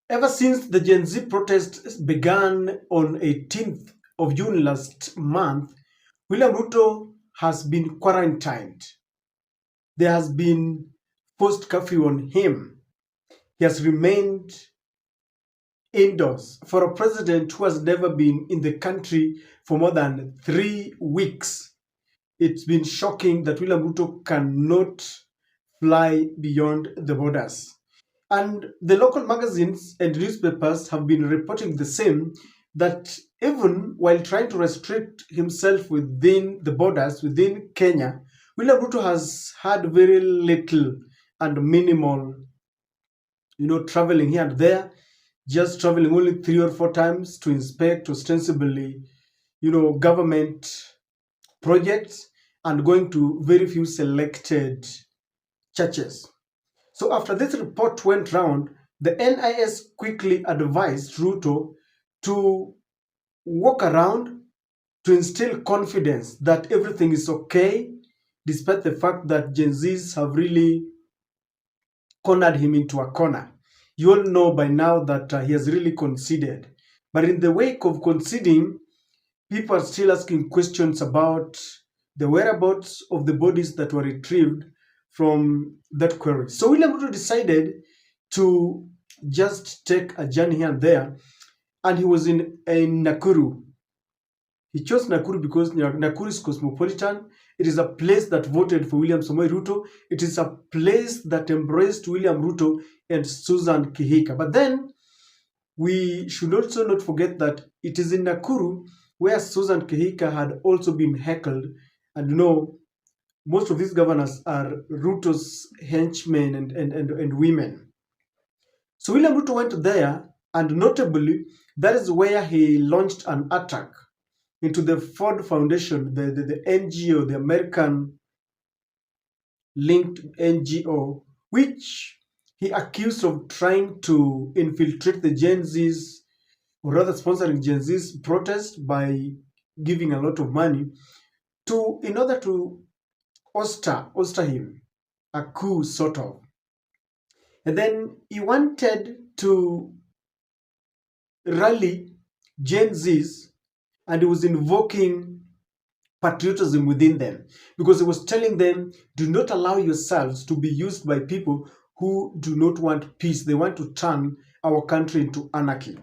Ever since the Gen Z protests began on 18th of June last month, William Ruto has been quarantined. There has been post curfew on him. He has remained indoors for a president who has never been in the country for more than 3 weeks. It's been shocking that William Ruto cannot fly beyond the borders. And the local magazines and newspapers have been reporting the same, that even while trying to restrict himself within the borders, within Kenya, William Ruto has had very little and minimal, traveling here and there, just traveling only 3 or 4 times to inspect ostensibly, government projects, and going to very few selected churches. So after this report went round, the NIS quickly advised Ruto to walk around to instill confidence that everything is okay, despite the fact that Gen Zs have really cornered him into a corner. You all know by now that he has really conceded. But in the wake of conceding, people are still asking questions about the whereabouts of the bodies that were retrieved from that quarry. So William Ruto decided to just take a journey here and there, and he was in Nakuru. He chose Nakuru because Nakuru is cosmopolitan. It is a place that voted for William Samoei Ruto. It is a place that embraced William Ruto and Susan Kihika. But then we should also not forget that it is in Nakuru where Susan Kihika had also been heckled. And most of these governors are Ruto's henchmen and women. So William Ruto went there, and notably, that is where he launched an attack into the Ford Foundation, the NGO, the American linked NGO, which he accused of trying to infiltrate the Gen Z's, or rather sponsoring Gen Z's protest by giving a lot of money in order to oster him, a coup sort of. And then he wanted to rally Gen Z's, and he was invoking patriotism within them, because he was telling them, do not allow yourselves to be used by people who do not want peace. They want to turn our country into anarchy.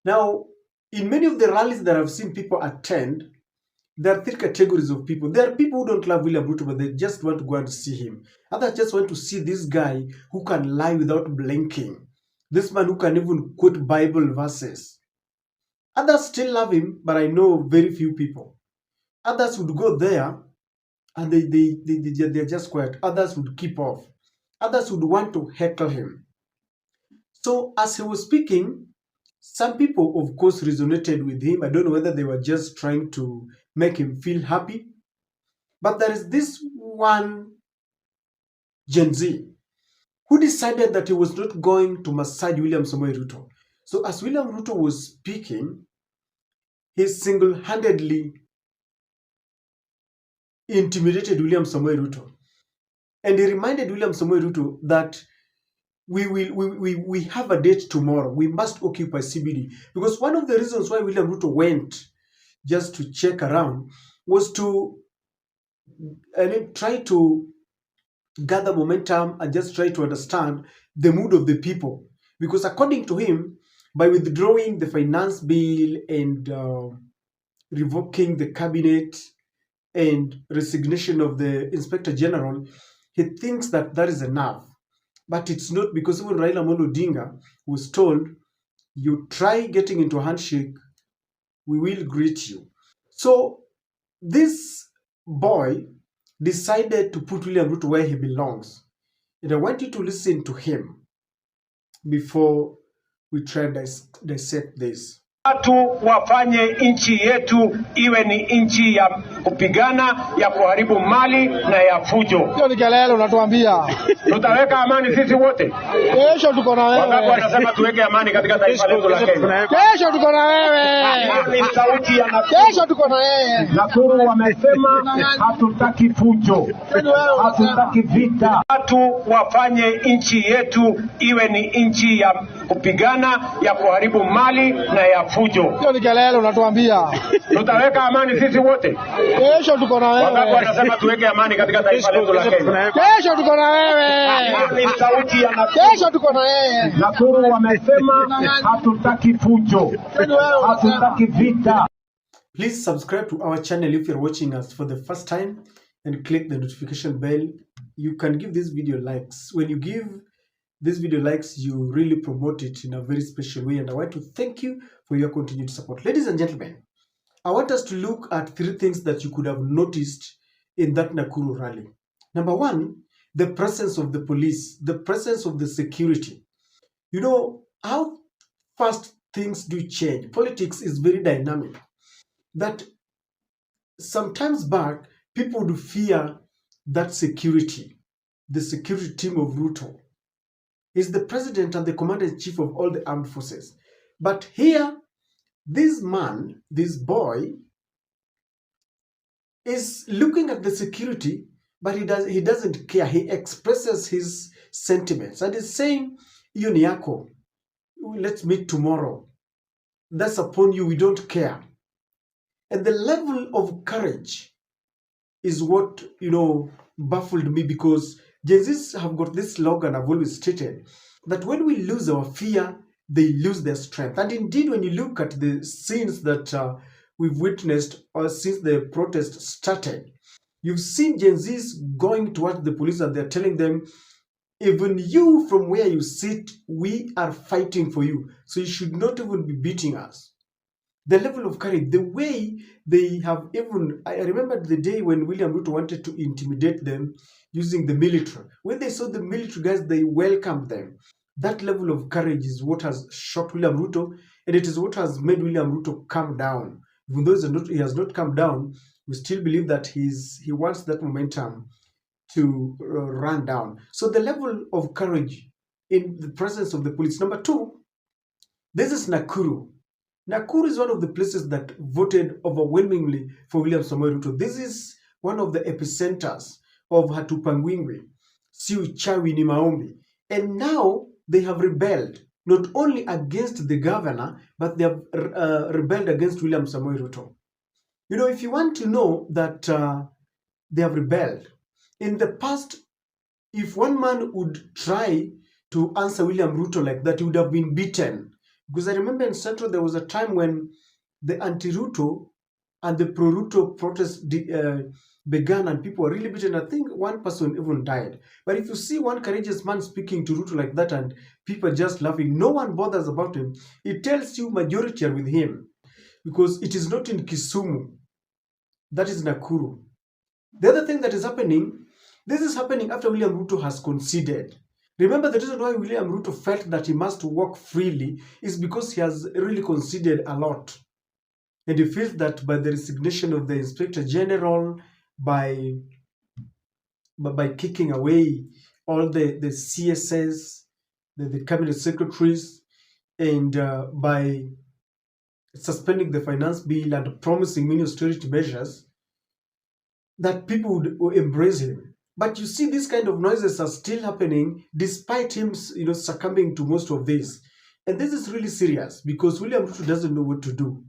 Now, in many of the rallies that I've seen people attend, there are three categories of people. There are people who don't love William Ruto, but they just want to go and see him. Others just want to see this guy who can lie without blinking. This man who can even quote Bible verses. Others still love him, but I know very few people. Others would go there and they're just quiet. Others would keep off. Others would want to heckle him. So as he was speaking, some people, of course, resonated with him. I don't know whether they were just trying to make him feel happy. But there is this one Gen Z who decided that he was not going to massage William Samoei Ruto. So as William Ruto was speaking, he single-handedly intimidated William Samoei Ruto. And he reminded William Samoei Ruto that we have a date tomorrow. We must occupy CBD. Because one of the reasons why William Ruto went just to check around was to try to gather momentum and just try to understand the mood of the people. Because according to him, by withdrawing the finance bill and revoking the cabinet and resignation of the inspector general, he thinks that that is enough. But it's not, because even Raila Amolo Odinga was told, you try getting into a handshake, we will greet you. So this boy decided to put William Ruto where he belongs. And I want you to listen to him before we try to dissect this. Watu wafanye nchi yetu iwe ni nchi ya kupigana, ya kuharibu mali na ya fujo. Hiyo ni kelele unatuambia. Tutaweka amani sisi wote. Kesho tuko na wewe. Wangapi wanasema tuweke amani katika taifa letu la Kenya? Kesho tuko na wewe. Ni sauti ya Nakuru. Kesho tuko na wewe. Nakuru wamesema hatutaki fujo. Hatutaki vita. Watu wafanye nchi yetu iwe ni nchi ya kupigana, ya kuharibu mali na ya fujo. Hiyo ni kelele unatuambia. Tutaweka amani sisi wote. Kesho tuko na wewe. Wangapi wanasema tuweke amani katika taifa letu la Kenya? Kesho tuko na wewe. Ni sauti ya Nakuru. Kesho tuko na wewe. Nakuru wamesema hatutaki fujo. Hatutaki vita. Please subscribe to our channel if you're watching us for the first time and click the notification bell. You can give this video likes. When you give this video likes, you really promote it in a very special way, and I want to thank you for your continued support. Ladies and gentlemen, I want us to look at 3 things that you could have noticed in that Nakuru rally. Number 1, the presence of the police, the presence of the security. You know how fast things do change. Politics is very dynamic. That sometimes back, people would fear that security, the security team of Ruto. Is the president and the commander-in-chief of all the armed forces. But here, this man, this boy, is looking at the security, but he doesn't care. He expresses his sentiments and is saying, Yuniako, let's meet tomorrow. That's upon you, we don't care. And the level of courage is what, baffled me, because Gen Zs have got this slogan I've always stated, that when we lose our fear, they lose their strength. And indeed, when you look at the scenes that we've witnessed since the protest started, you've seen Gen Zs going towards the police and they're telling them, even you from where you sit, we are fighting for you. So you should not even be beating us. The level of courage, the way they have even, I remember the day when William Ruto wanted to intimidate them using the military. When they saw the military guys, they welcomed them. That level of courage is what has shocked William Ruto, and it is what has made William Ruto calm down. Even though he has not come down, we still believe that he wants that momentum to run down. So the level of courage in the presence of the police. Number 2, this is Nakuru. Nakuru is one of the places that voted overwhelmingly for William Samoei Ruto. This is one of the epicenters of Hatupangwingwi, Siuchawi ni Maombi. And now they have rebelled, not only against the governor, but they have rebelled against William Samoei Ruto. If you want to know that they have rebelled, in the past, if one man would try to answer William Ruto like that, he would have been beaten. Because I remember in Central, there was a time when the anti-Ruto and the pro-Ruto protest began and people were really beaten. I think one person even died. But if you see one courageous man speaking to Ruto like that and people just laughing, no one bothers about him, it tells you majority are with him. Because it is not in Kisumu. That is Nakuru. The other thing that is happening, this is happening after William Ruto has conceded. Remember, the reason why William Ruto felt that he must walk freely is because he has really conceded a lot. And he feels that by the resignation of the Inspector General, by kicking away all the CSS, the cabinet secretaries, and by suspending the finance bill and promising many austerity measures, that people would embrace him. But you see, these kind of noises are still happening despite him, succumbing to most of this. And this is really serious because William Ruto doesn't know what to do.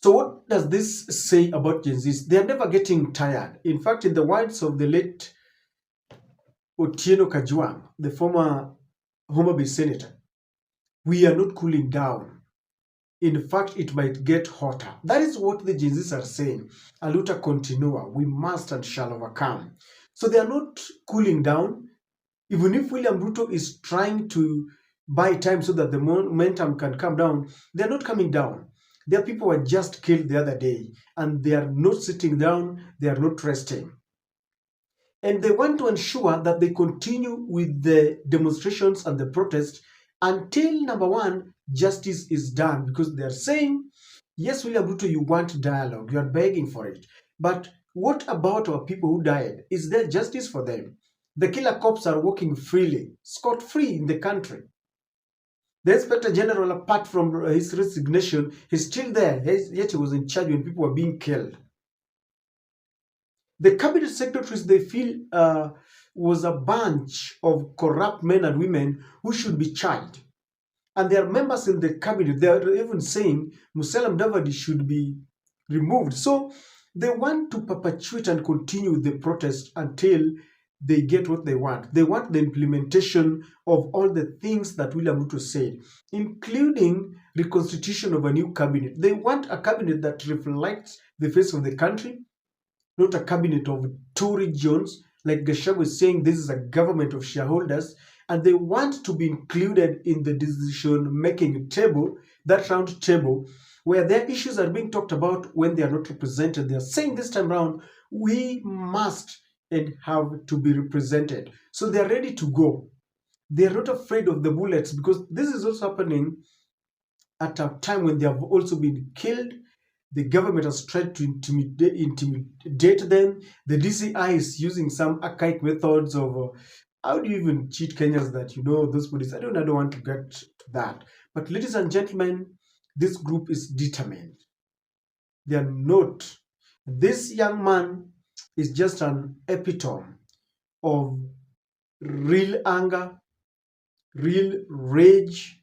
So what does this say about Gen Zs? They are never getting tired. In fact, in the words of the late Otieno Kajwang, the former Homa Bay senator, we are not cooling down. In fact, it might get hotter. That is what the Gen Zs are saying. Aluta continua, we must and shall overcome. So they are not cooling down. Even if William Ruto is trying to buy time so that the momentum can come down, they are not coming down. There are people who were just killed the other day, and they are not sitting down, they are not resting. And they want to ensure that they continue with the demonstrations and the protests until number one, justice is done, because they are saying, yes, William Ruto, you want dialogue, you are begging for it. But what about our people who died? Is there justice for them? The killer cops are walking freely, scot-free in the country. The Inspector General, apart from his resignation, he's still there, yet he was in charge when people were being killed. The cabinet secretaries, they feel, was a bunch of corrupt men and women who should be charged. And there are members in the cabinet, they are even saying Musalia Mudavadi should be removed. So they want to perpetuate and continue the protest until they get what they want. They want the implementation of all the things that William Ruto said, including reconstitution of a new cabinet. They want a cabinet that reflects the face of the country, not a cabinet of two regions. Like Gachagua was saying, this is a government of shareholders, and they want to be included in the decision-making table, that round table, where their issues are being talked about when they are not represented. They are saying this time around, we must and have to be represented. So they are ready to go. They are not afraid of the bullets, because this is also happening at a time when they have also been killed. The government has tried to intimidate them. The DCI is using some archaic methods of how do you even cheat Kenyans that those police. I don't want to get to that. But ladies and gentlemen, this group is determined. They are not. This young man is just an epitome of real anger, real rage,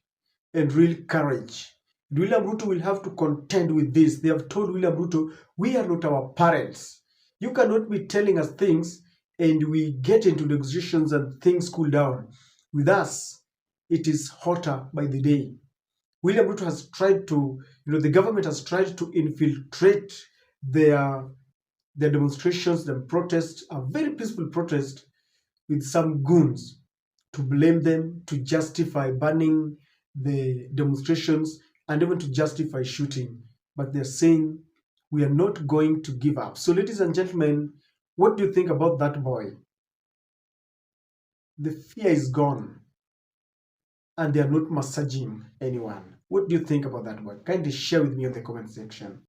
and real courage. William Ruto will have to contend with this. They have told William Ruto, we are not our parents. You cannot be telling us things and we get into negotiations and things cool down. With us, it is hotter by the day. William Ruto has tried to, the government has tried to infiltrate their demonstrations, their protests, a very peaceful protest, with some goons to blame them, to justify banning the demonstrations, and even to justify shooting. But they're saying, we are not going to give up. So, ladies and gentlemen, what do you think about that boy? The fear is gone, and they are not massaging anyone. What do you think about that boy? Kindly share with me in the comment section.